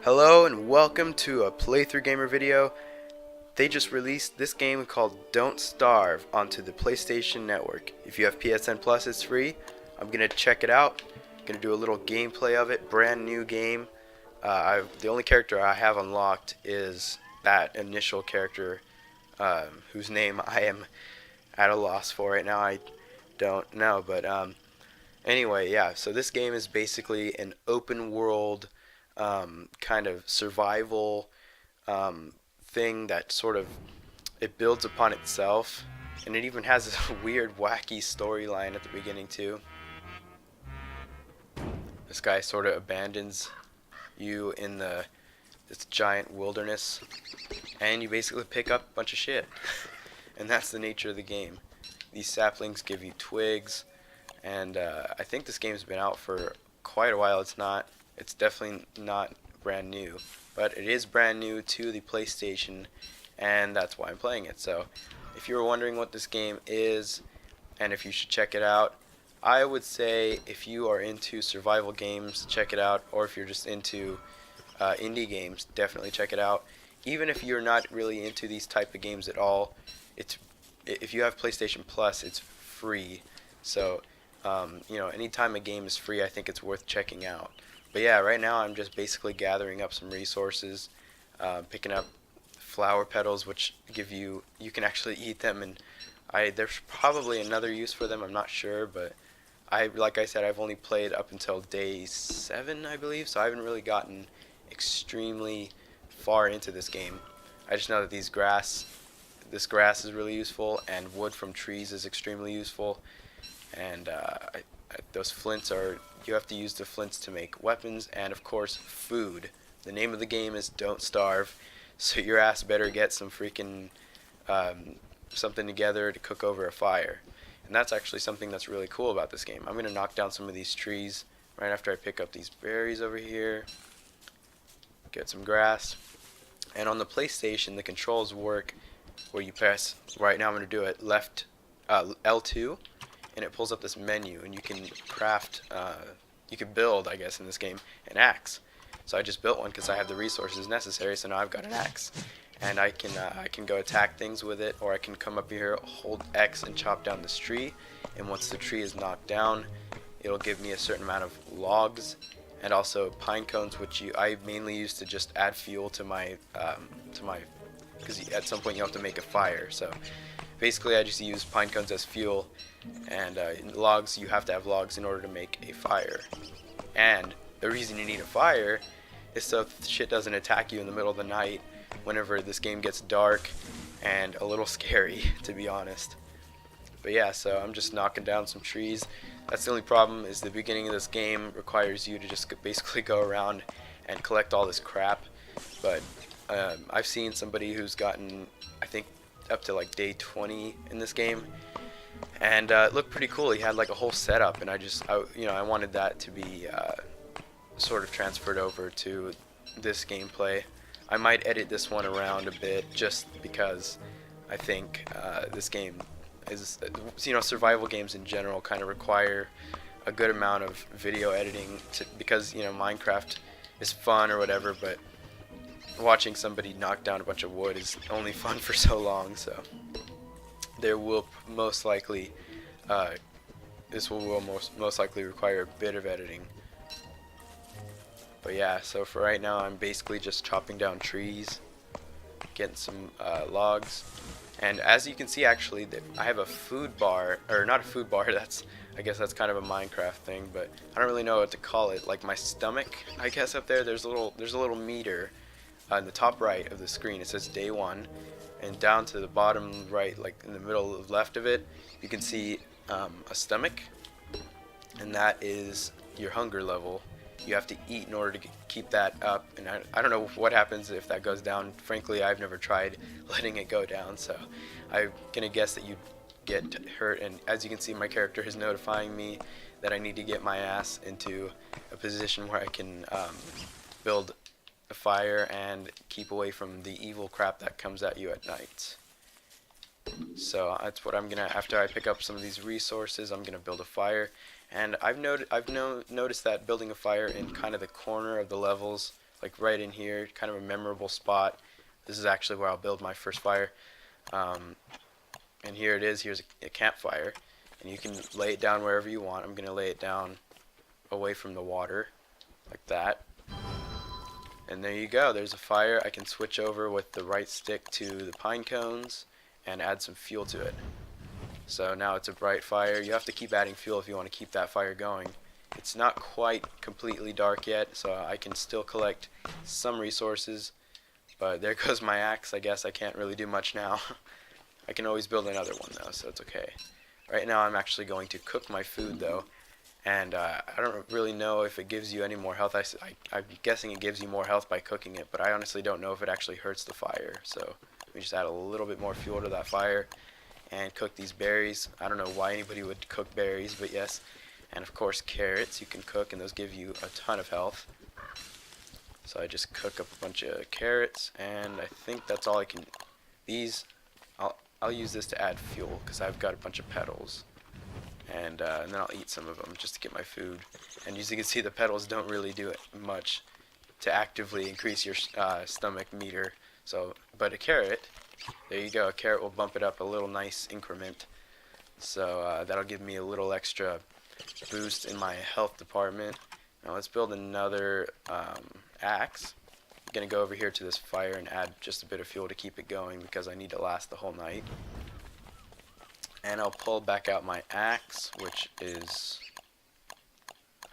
Hello and welcome to a playthrough gamer video. They just released this game called Don't Starve onto the PlayStation Network. If you have PSN Plus, it's free. I'm gonna check it out. Gonna do a little gameplay of it. Brand new game. The only character I have unlocked is that initial character, whose name I am at a loss for right now. I don't know, but anyway, yeah. So this game is basically an open world kind of survival thing that sort of it builds upon itself, and it even has this weird, wacky storyline at the beginning too. This guy sort of abandons you in this giant wilderness, and you basically pick up a bunch of shit, and that's the nature of the game. These saplings give you twigs, and I think this game's been out for quite a while. It's definitely not brand new, but it is brand new to the PlayStation, and that's why I'm playing it. So if you're wondering what this game is and if you should check it out, I would say if you are into survival games, check it out, or if you're just into indie games, definitely check it out. Even if you're not really into these type of games at all, if you have PlayStation Plus, it's free. So anytime a game is free, I think it's worth checking out. But yeah, right now I'm just basically gathering up some resources, picking up flower petals, which you can actually eat them, and there's probably another use for them. I'm not sure, but like I said, I've only played up until day 7, I believe, so I haven't really gotten extremely far into this game. I just know that this grass is really useful, and wood from trees is extremely useful, and those flints you have to use the flints to make weapons, and of course food. The name of the game is Don't Starve, so your ass better get some freaking something together to cook over a fire. And that's actually something that's really cool about this game. I'm going to knock down some of these trees right after I pick up these berries over here, get some grass. And on the PlayStation, the controls work where you press, right now I'm going to do it, left L2, and it pulls up this menu, and you can craft, you can build, I guess in this game, an axe. So I just built one because I have the resources necessary, so now I've got an axe. And I can go attack things with it, or I can come up here, hold X, and chop down this tree. And once the tree is knocked down, it'll give me a certain amount of logs, and also pine cones, which I mainly use to just add fuel to my, because at some point you have to make a fire. So basically I just use pine cones as fuel, and logs, you have to have logs in order to make a fire. And the reason you need a fire is so shit doesn't attack you in the middle of the night whenever this game gets dark and a little scary, to be honest. But yeah, so I'm just knocking down some trees. That's the only problem, is the beginning of this game requires you to just basically go around and collect all this crap. But I've seen somebody who's gotten, I think, up to like day 20 in this game, and it looked pretty cool. He had like a whole setup, and I wanted that to be sort of transferred over to this gameplay. I might edit this one around a bit just because I think this game is, survival games in general kind of require a good amount of video editing because Minecraft is fun or whatever, but watching somebody knock down a bunch of wood is only fun for so long. So there will most likely most likely require a bit of editing. But yeah, so for right now I'm basically just chopping down trees, getting some logs, and as you can see, actually I have a food bar, or not a food bar, I guess that's kind of a Minecraft thing, but I don't really know what to call it. Like my stomach, I guess, up there's a little meter on the top right of the screen. It says day 1, and down to the bottom right, like in the middle left of it, you can see a stomach, and that is your hunger level. You have to eat in order to keep that up, and I don't know what happens if that goes down. Frankly, I've never tried letting it go down, so I'm gonna guess that you get hurt. And as you can see, my character is notifying me that I need to get my ass into a position where I can build a fire and keep away from the evil crap that comes at you at night. So that's what I'm gonna, after I pick up some of these resources, I'm gonna build a fire. And I've noticed that building a fire in kind of the corner of the levels like right in here, kind of a memorable spot. This is actually where I'll build my first fire. And here it is. Here's a campfire, and you can lay it down wherever you want. I'm gonna lay it down away from the water, like that. And there you go. There's a fire. I can switch over with the right stick to the pine cones and add some fuel to it. So now it's a bright fire. You have to keep adding fuel if you want to keep that fire going. It's not quite completely dark yet, so I can still collect some resources. But there goes my axe. I guess I can't really do much now. I can always build another one though, so it's okay. Right now I'm actually going to cook my food though. And I don't really know if it gives you any more health. I'm guessing it gives you more health by cooking it, but I honestly don't know if it actually hurts the fire. So we just add a little bit more fuel to that fire and cook these berries. I don't know why anybody would cook berries, but yes. And of course carrots you can cook, and those give you a ton of health. So I just cook up a bunch of carrots, and I think that's all I can. I'll use this to add fuel because I've got a bunch of petals. And then I'll eat some of them just to get my food. And as you can see, the petals don't really do much to actively increase your stomach meter. So, but a carrot, there you go. A carrot will bump it up a little nice increment. So that'll give me a little extra boost in my health department. Now let's build another axe. I'm gonna go over here to this fire and add just a bit of fuel to keep it going because I need to last the whole night. And I'll pull back out my axe, which is,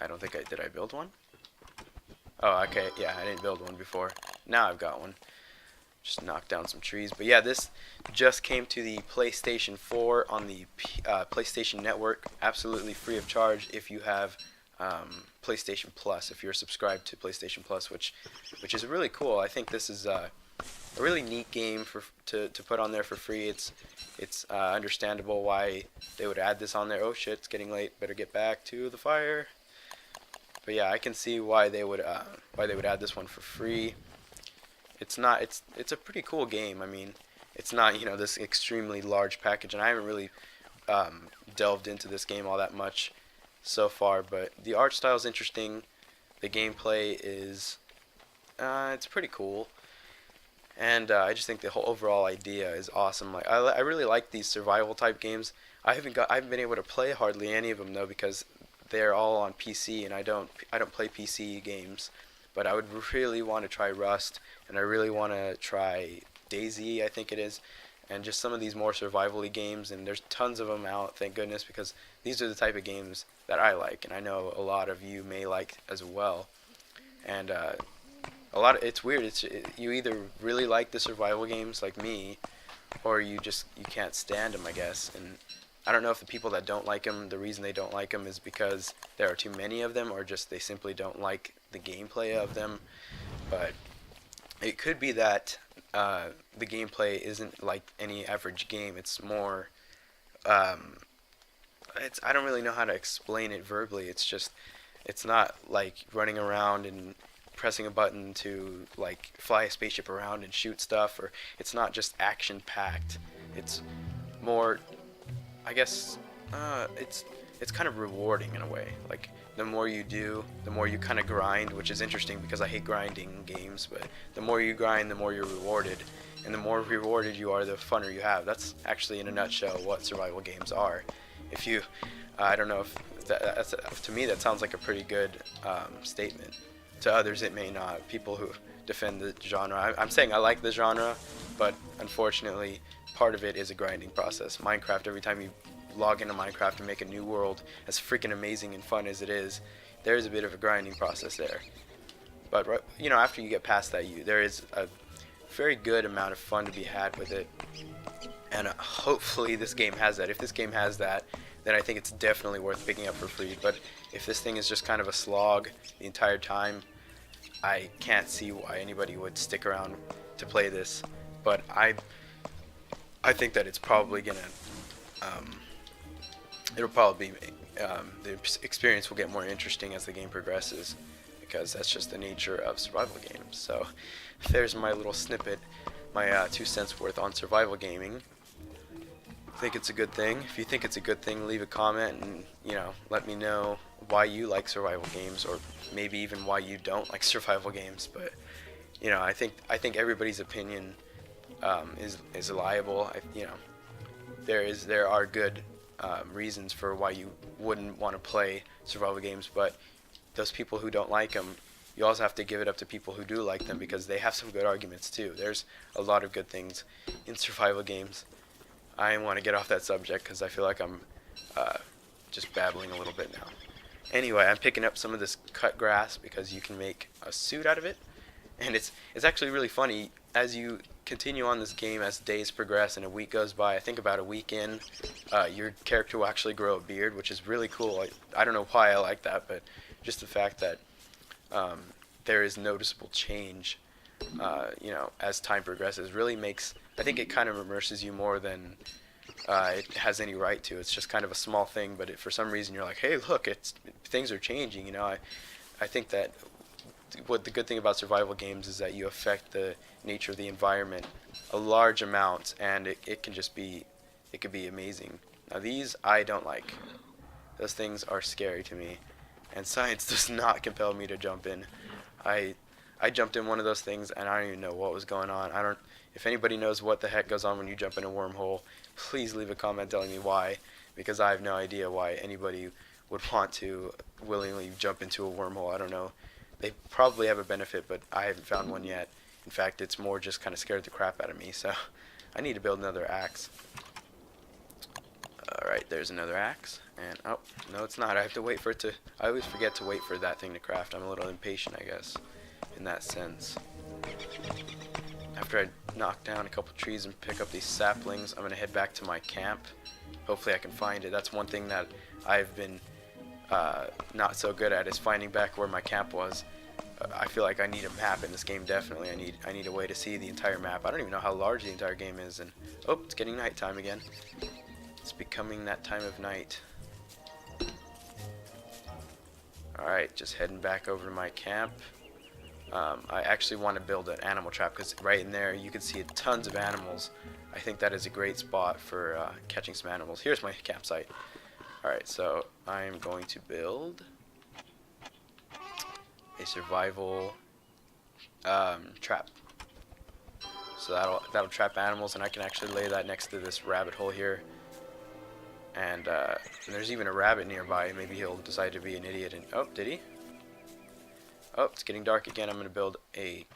I don't think did I build one? Oh, okay, yeah, I didn't build one before. Now I've got one. Just knock down some trees. But yeah, this just came to the PlayStation 4 on the PlayStation Network, absolutely free of charge if you have PlayStation Plus, if you're subscribed to PlayStation Plus, which is really cool. I think this is a really neat game to put on there for free. It's understandable why they would add this on there. Oh shit, it's getting late. Better get back to the fire. But yeah, I can see why they would add this one for free. It's a pretty cool game. I mean, it's not, you know, this extremely large package, and I haven't really delved into this game all that much so far. But the art style is interesting. The gameplay is it's pretty cool. And I just think the whole overall idea is awesome. Like I really like these survival type games. I haven't been able to play hardly any of them though because they're all on PC, and I don't play PC games. But I would really want to try Rust, and I really want to try DayZ, I think it is, and just some of these more survival-y games. And there's tons of them out, thank goodness, because these are the type of games that I like, and I know a lot of you may like as well. And it's weird. You either really like the survival games like me, or you can't stand them, I guess. And I don't know if the people that don't like them, the reason they don't like them is because there are too many of them, or just they simply don't like the gameplay of them. But it could be that the gameplay isn't like any average game. It's more I don't really know how to explain it verbally. It's not like running around and pressing a button to like fly a spaceship around and shoot stuff, or it's not just action packed. It's more, I guess, it's kind of rewarding in a way. Like the more you do, the more you kind of grind, which is interesting because I hate grinding games. But the more you grind, the more you're rewarded, and the more rewarded you are, the funner you have. That's actually in a nutshell what survival games are. If you, I don't know if to me that sounds like a pretty good statement. To others it may not. People who defend the genre, I'm saying I like the genre, but unfortunately part of it is a grinding process. Minecraft, every time you log into Minecraft and make a new world, as freaking amazing and fun as it is, there is a bit of a grinding process there. But you know, after you get past that, there is a very good amount of fun to be had with it, and hopefully this game has that. If this game has that, then I think it's definitely worth picking up for free. But if this thing is just kind of a slog the entire time, I can't see why anybody would stick around to play this. But I think that it's probably gonna it'll probably be the experience will get more interesting as the game progresses, because that's just the nature of survival games. So there's my little snippet, my 2 cents worth on survival gaming. think it's a good thing. If you think it's a good thing, leave a comment and, let me know why you like survival games, or maybe even why you don't like survival games. But I think everybody's opinion is liable. There are good reasons for why you wouldn't want to play survival games, but those people who don't like them, you also have to give it up to people who do like them, because they have some good arguments too. There's a lot of good things in survival games. I want to get off that subject because I feel like I'm just babbling a little bit now. Anyway, I'm picking up some of this cut grass because you can make a suit out of it, and it's actually really funny as you continue on this game. As days progress and a week goes by, I think about a week in, your character will actually grow a beard, which is really cool. I don't know why I like that, but just the fact that there is noticeable change, as time progresses, really makes, I think it kind of immerses you more than it has any right to. It's just kind of a small thing, but for some reason you're like, hey, look, things are changing. I think that what the good thing about survival games is that you affect the nature of the environment a large amount, and it can be amazing. Now these I don't like. Those things are scary to me, and science does not compel me to jump in. I jumped in one of those things and I don't even know what was going on. If anybody knows what the heck goes on when you jump in a wormhole, please leave a comment telling me why, because I have no idea why anybody would want to willingly jump into a wormhole. I don't know. They probably have a benefit, but I haven't found one yet. In fact, it's more just kind of scared the crap out of me, so I need to build another axe. Alright, there's another axe, and oh, no it's not. I have to wait for it to, I always forget to wait for that thing to craft. I'm a little impatient, I guess, in that sense. After I knock down a couple trees and pick up these saplings, I'm going to head back to my camp. Hopefully I can find it. That's one thing that I've been not so good at, is finding back where my camp was. I feel like I need a map in this game, definitely. I need a way to see the entire map. I don't even know how large the entire game is, and oh, it's getting nighttime again. It's becoming that time of night. Alright, just heading back over to my camp. I actually want to build an animal trap, because right in there you can see tons of animals. I think that is a great spot for catching some animals. Here's my campsite. Alright, so I'm going to build a survival trap. So that'll trap animals, and I can actually lay that next to this rabbit hole here. And there's even a rabbit nearby. Maybe he'll decide to be an idiot and... Oh, did he? Oh, it's getting dark again. I'm going to build a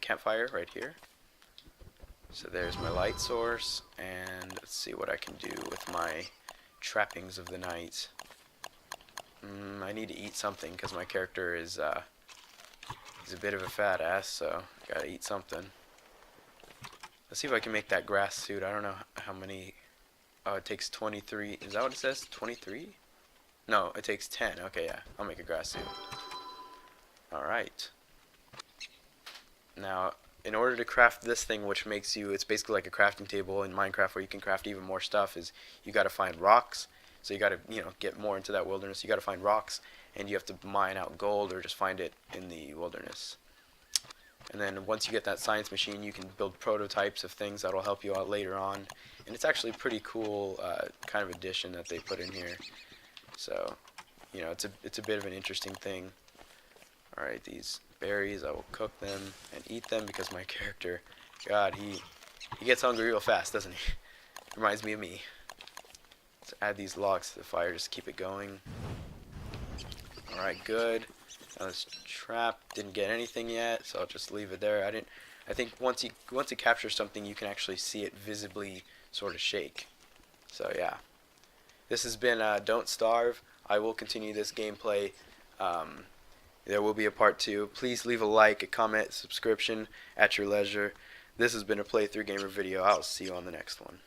campfire right here. So there's my light source, and let's see what I can do with my trappings of the night. I need to eat something because my character is he's a bit of a fat ass, so I gotta eat something. Let's see if I can make that grass suit. I don't know how many. Oh, it takes 23. Is that what it says? 23? No, it takes 10. Okay, yeah. I'll make a grass suit. Alright. Now, in order to craft this thing, which makes you, it's basically like a crafting table in Minecraft where you can craft even more stuff, is you gotta find rocks. So you gotta, get more into that wilderness. You gotta find rocks, and you have to mine out gold or just find it in the wilderness. And then once you get that science machine, you can build prototypes of things that'll help you out later on. And it's actually a pretty cool kind of addition that they put in here. So, it's a bit of an interesting thing. Alright, these berries, I will cook them and eat them because my character, God, he gets hungry real fast, doesn't he? Reminds me of me. Let's add these logs to the fire, just keep it going. Alright, good. Now this trap didn't get anything yet, so I'll just leave it there. I think once you capture something, you can actually see it visibly sort of shake. So yeah, this has been Don't Starve. I will continue this gameplay. There will be a part 2. Please leave a like, a comment, subscription at your leisure. This has been a Playthrough Gamer video. I'll see you on the next one.